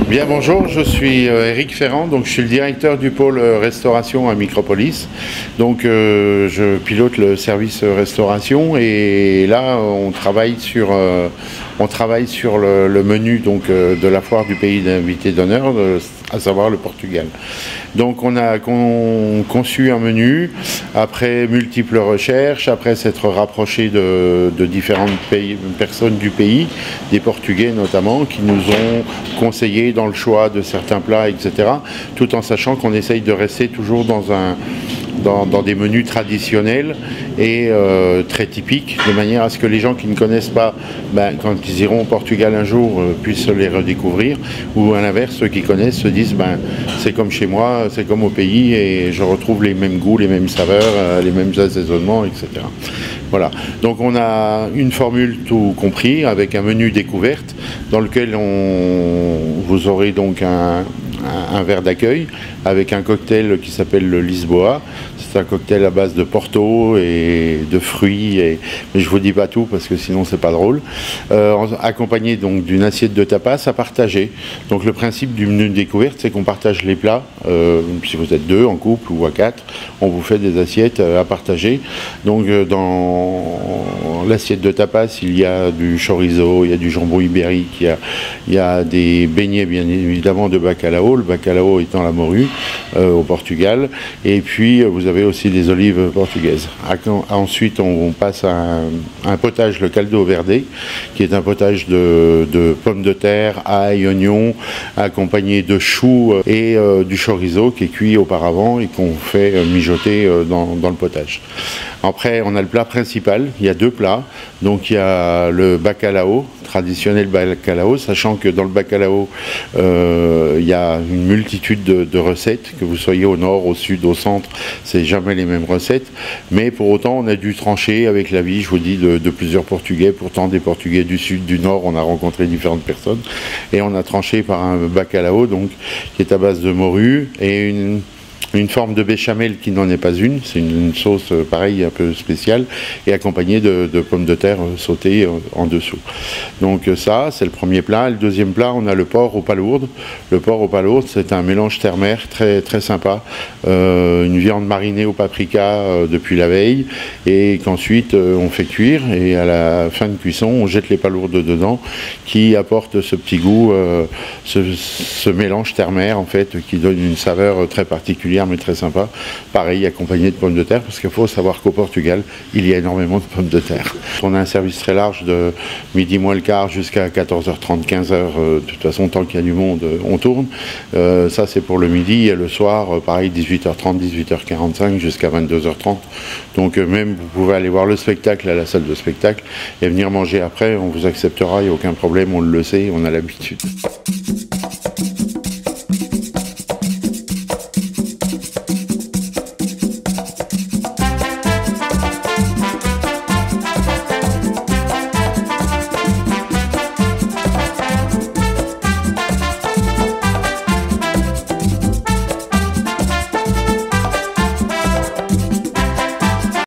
Bien, bonjour, je suis Éric Ferrand, donc je suis le directeur du pôle restauration à Micropolis. Donc je pilote le service restauration et là on travaille sur le menu donc, de la foire du pays d'invité d'honneur, à savoir le Portugal. Donc on a conçu un menu après multiples recherches, après s'être rapproché de différentes personnes du pays, des Portugais notamment, qui nous ont conseillé dans le choix de certains plats, etc. Tout en sachant qu'on essaye de rester toujours dans des menus traditionnels et très typiques, de manière à ce que les gens qui ne connaissent pas, quand ils iront au Portugal un jour, puissent les redécouvrir, ou à l'inverse, ceux qui connaissent se disent c'est comme chez moi, c'est comme au pays, et je retrouve les mêmes goûts, les mêmes saveurs, les mêmes assaisonnements, etc. Voilà, donc on a une formule tout compris, avec un menu découverte, dans lequel vous aurez donc un verre d'accueil avec un cocktail qui s'appelle le Lisboa. C'est un cocktail à base de Porto et de fruits, mais je vous dis pas tout parce que sinon c'est pas drôle. Accompagné donc d'une assiette de tapas à partager. Donc le principe du menu de découverte, c'est qu'on partage les plats. Si vous êtes deux en couple ou à quatre, on vous fait des assiettes à partager. Donc dans l'assiette de tapas, il y a du chorizo, il y a du jambon ibérique, il y a des beignets bien évidemment de bacalao, le bacalao étant la morue au Portugal, et puis vous avez aussi des olives portugaises. Ensuite on passe à un potage, le caldo verde, qui est un potage de pommes de terre, ail, oignons, accompagné de choux et du chorizo qui est cuit auparavant et qu'on fait mijoter dans le potage. Après on a le plat principal, il y a deux plats, donc il y a le bacalao, traditionnel bacalao, sachant que dans le bacalao il y a une multitude de recettes, que vous soyez au nord, au sud, au centre, c'est jamais les mêmes recettes, mais pour autant on a dû trancher avec l'avis, je vous dis, de plusieurs Portugais, pourtant des Portugais du sud, du nord, on a rencontré différentes personnes, et on a tranché par un bacalao donc, qui est à base de morue et une forme de béchamel qui n'en est pas une, c'est une sauce pareil un peu spéciale et accompagnée de pommes de terre sautées en dessous. Donc ça c'est le premier plat. Le deuxième plat, on a le porc aux palourdes. Le porc aux palourdes, c'est un mélange terre-mer très, très sympa, une viande marinée au paprika depuis la veille et qu'ensuite on fait cuire, et à la fin de cuisson on jette les palourdes dedans qui apporte ce petit goût, ce mélange terre-mer en fait, qui donne une saveur très particulière mais très sympa, pareil accompagné de pommes de terre, parce qu'il faut savoir qu'au Portugal il y a énormément de pommes de terre. On a un service très large de midi moins le quart jusqu'à 14h30, 15h, de toute façon tant qu'il y a du monde on tourne. Ça c'est pour le midi, et le soir pareil 18h30, 18h45 jusqu'à 22h30, donc même vous pouvez aller voir le spectacle à la salle de spectacle et venir manger après, on vous acceptera, il n'y a aucun problème, on le sait, on a l'habitude.